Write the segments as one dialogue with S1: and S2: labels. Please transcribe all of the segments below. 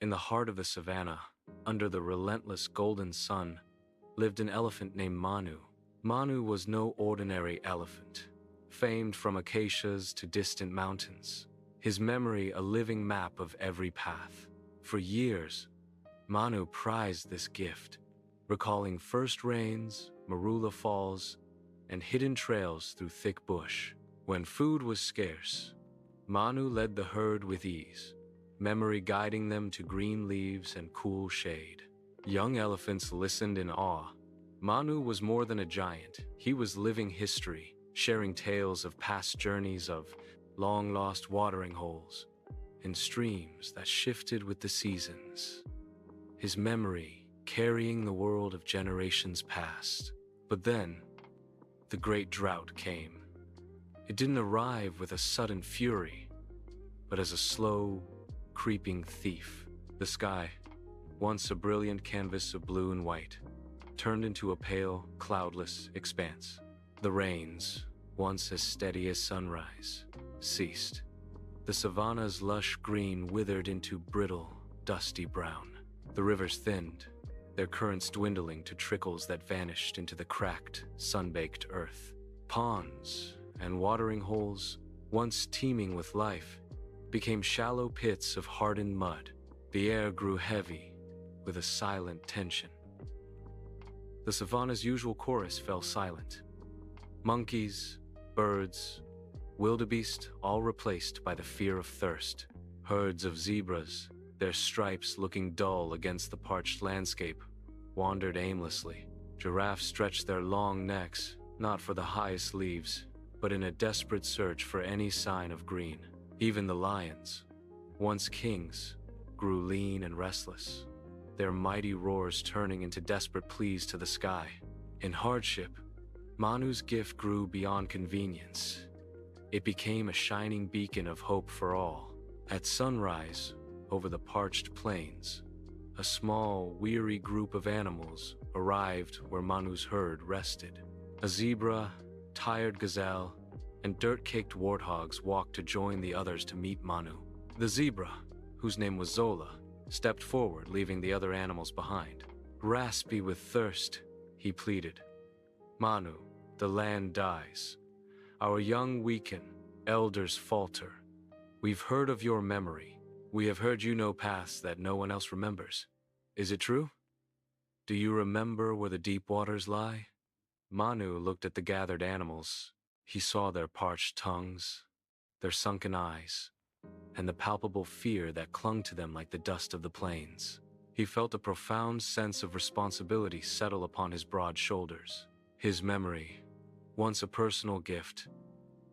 S1: In the heart of the savanna, under the relentless golden sun, lived an elephant named Manu. Manu was no ordinary elephant, famed from acacias to distant mountains. His memory a living map of every path. For years, Manu prized this gift, recalling first rains, marula falls, and hidden trails through thick bush. When food was scarce, Manu led the herd with ease, memory guiding them to green leaves and cool shade. Young elephants listened in awe. Manu was more than a giant. He was living history, sharing tales of past journeys, of long-lost watering holes, and streams that shifted with the seasons. His memory carrying the world of generations past. But then, the great drought came. It didn't arrive with a sudden fury, but as a slow, creeping thief. The sky, once a brilliant canvas of blue and white, turned into a pale, cloudless expanse. The rains, once as steady as sunrise, ceased. The savanna's lush green withered into brittle, dusty brown. The rivers thinned, their currents dwindling to trickles that vanished into the cracked, sun-baked earth. Ponds and watering holes, once teeming with life, became shallow pits of hardened mud. The air grew heavy, with a silent tension. The savanna's usual chorus fell silent. Monkeys, birds, wildebeest, all replaced by the fear of thirst. Herds of zebras, their stripes looking dull against the parched landscape, wandered aimlessly. Giraffes stretched their long necks, not for the highest leaves, but in a desperate search for any sign of green. Even the lions, once kings, grew lean and restless, their mighty roars turning into desperate pleas to the sky. In hardship, Manu's gift grew beyond convenience. It became a shining beacon of hope for all. At sunrise, over the parched plains, a small, weary group of animals arrived where Manu's herd rested. A zebra, tired gazelle, and dirt-caked warthogs walked to join the others to meet Manu. The zebra, whose name was Zola, stepped forward, leaving the other animals behind. Raspy with thirst, he pleaded, "Manu, the land dies. Our young weaken, elders falter. We've heard of your memory. We have heard you know paths that no one else remembers. Is it true? Do you remember where the deep waters lie?" Manu looked at the gathered animals. He saw their parched tongues, their sunken eyes, and the palpable fear that clung to them like the dust of the plains. He felt a profound sense of responsibility settle upon his broad shoulders. His memory, once a personal gift,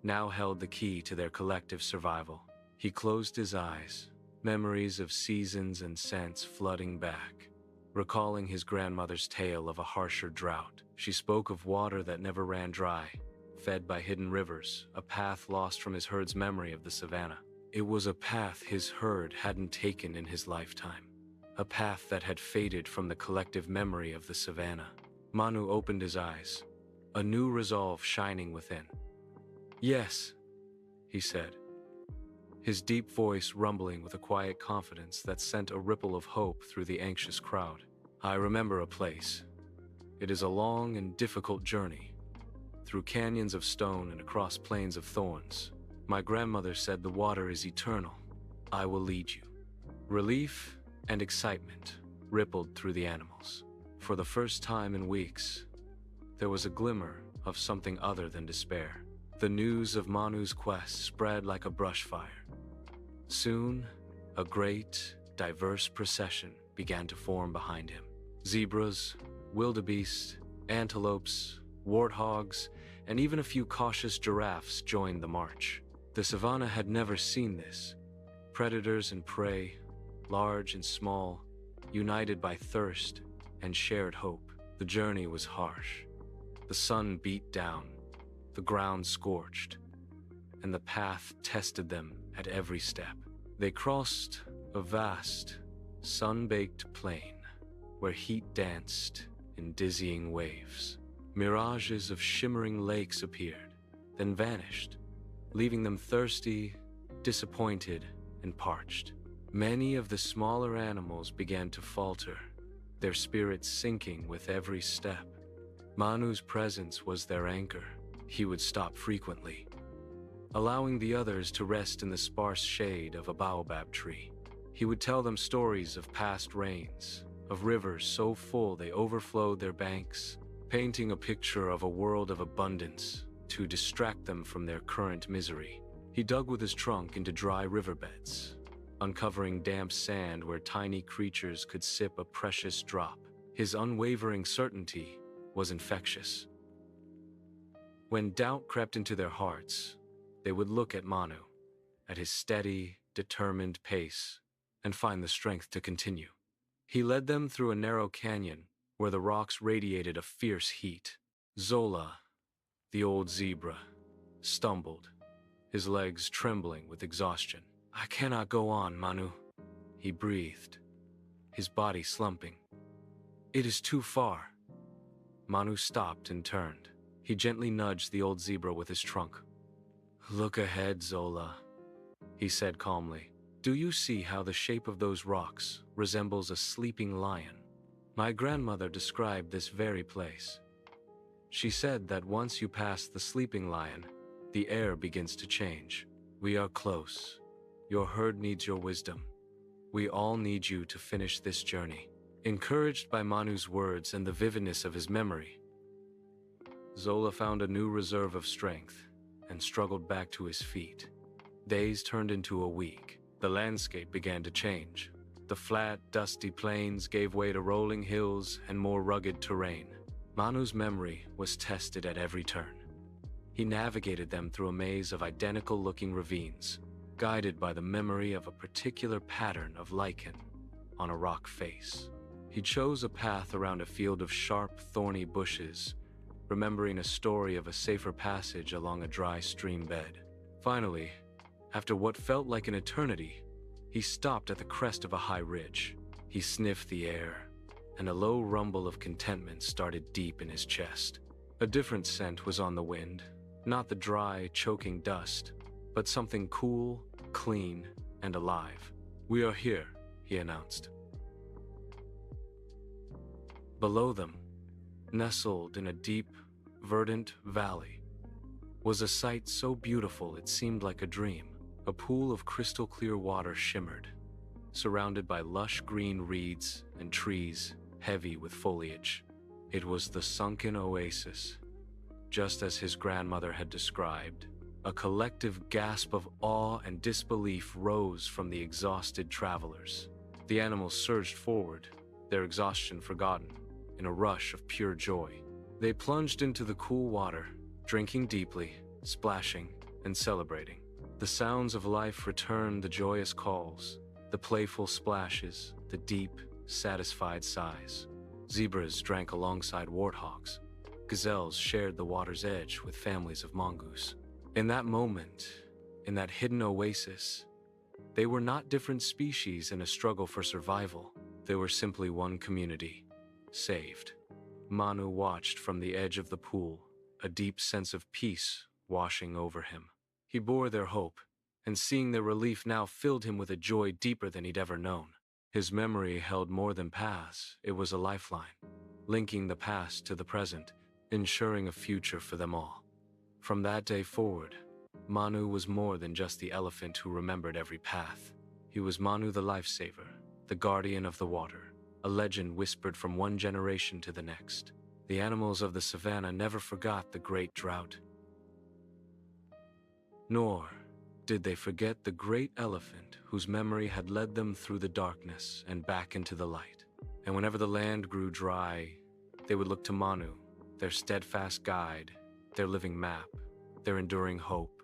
S1: now held the key to their collective survival. He closed his eyes, memories of seasons and scents flooding back, recalling his grandmother's tale of a harsher drought. She spoke of water that never ran dry, fed by hidden rivers, a path lost from his herd's memory of the savanna. It was a path his herd hadn't taken in his lifetime, a path that had faded from the collective memory of the savanna. Manu opened his eyes, a new resolve shining within. "Yes," he said, his deep voice rumbling with a quiet confidence that sent a ripple of hope through the anxious crowd. "I remember a place. It is a long and difficult journey, through canyons of stone and across plains of thorns. My grandmother said the water is eternal. I will lead you." Relief and excitement rippled through the animals. For the first time in weeks, there was a glimmer of something other than despair. The news of Manu's quest spread like a brush fire. Soon, a great, diverse procession began to form behind him. Zebras, wildebeest, antelopes, warthogs, and even a few cautious giraffes joined the march. The savanna had never seen this. Predators and prey, large and small, united by thirst and shared hope. The journey was harsh. The sun beat down, the ground scorched, and the path tested them at every step. They crossed a vast, sun-baked plain where heat danced in dizzying waves. Mirages of shimmering lakes appeared, then vanished, leaving them thirsty, disappointed, and parched. Many of the smaller animals began to falter, their spirits sinking with every step. Manu's presence was their anchor. He would stop frequently, allowing the others to rest in the sparse shade of a baobab tree. He would tell them stories of past rains, of rivers so full they overflowed their banks, painting a picture of a world of abundance to distract them from their current misery. He dug with his trunk into dry riverbeds, uncovering damp sand where tiny creatures could sip a precious drop. His unwavering certainty was infectious. When doubt crept into their hearts, they would look at Manu, at his steady, determined pace, and find the strength to continue. He led them through a narrow canyon where the rocks radiated a fierce heat. Zola, the old zebra, stumbled, his legs trembling with exhaustion. "I cannot go on, Manu," he breathed, his body slumping. "It is too far." Manu stopped and turned. He gently nudged the old zebra with his trunk. "Look ahead, Zola," he said calmly. "Do you see how the shape of those rocks resembles a sleeping lion? My grandmother described this very place. She said that once you pass the sleeping lion, the air begins to change. We are close. Your herd needs your wisdom. We all need you to finish this journey." Encouraged by Manu's words and the vividness of his memory, Zola found a new reserve of strength and struggled back to his feet. Days turned into a week. The landscape began to change. The flat, dusty plains gave way to rolling hills and more rugged terrain. Manu's memory was tested at every turn. He navigated them through a maze of identical-looking ravines, guided by the memory of a particular pattern of lichen on a rock face. He chose a path around a field of sharp, thorny bushes, remembering a story of a safer passage along a dry stream bed. Finally, after what felt like an eternity, he stopped at the crest of a high ridge. He sniffed the air, and a low rumble of contentment started deep in his chest. A different scent was on the wind, not the dry, choking dust, but something cool, clean, and alive. "We are here," he announced. Below them, nestled in a deep, verdant valley, was a sight so beautiful it seemed like a dream. A pool of crystal-clear water shimmered, surrounded by lush green reeds and trees heavy with foliage. It was the sunken oasis, just as his grandmother had described. A collective gasp of awe and disbelief rose from the exhausted travelers. The animals surged forward, their exhaustion forgotten, in a rush of pure joy. They plunged into the cool water, drinking deeply, splashing, and celebrating. The sounds of life returned, the joyous calls, the playful splashes, the deep, satisfied sighs. Zebras drank alongside warthogs. Gazelles shared the water's edge with families of mongoose. In that moment, in that hidden oasis, they were not different species in a struggle for survival. They were simply one community, saved. Manu watched from the edge of the pool, a deep sense of peace washing over him. He bore their hope, and seeing their relief now filled him with a joy deeper than he'd ever known. His memory held more than paths, it was a lifeline, linking the past to the present, ensuring a future for them all. From that day forward, Manu was more than just the elephant who remembered every path. He was Manu the lifesaver, the guardian of the water, a legend whispered from one generation to the next. The animals of the savanna never forgot the great drought. Nor did they forget the great elephant whose memory had led them through the darkness and back into the light. And whenever the land grew dry, they would look to Manu, their steadfast guide, their living map, their enduring hope.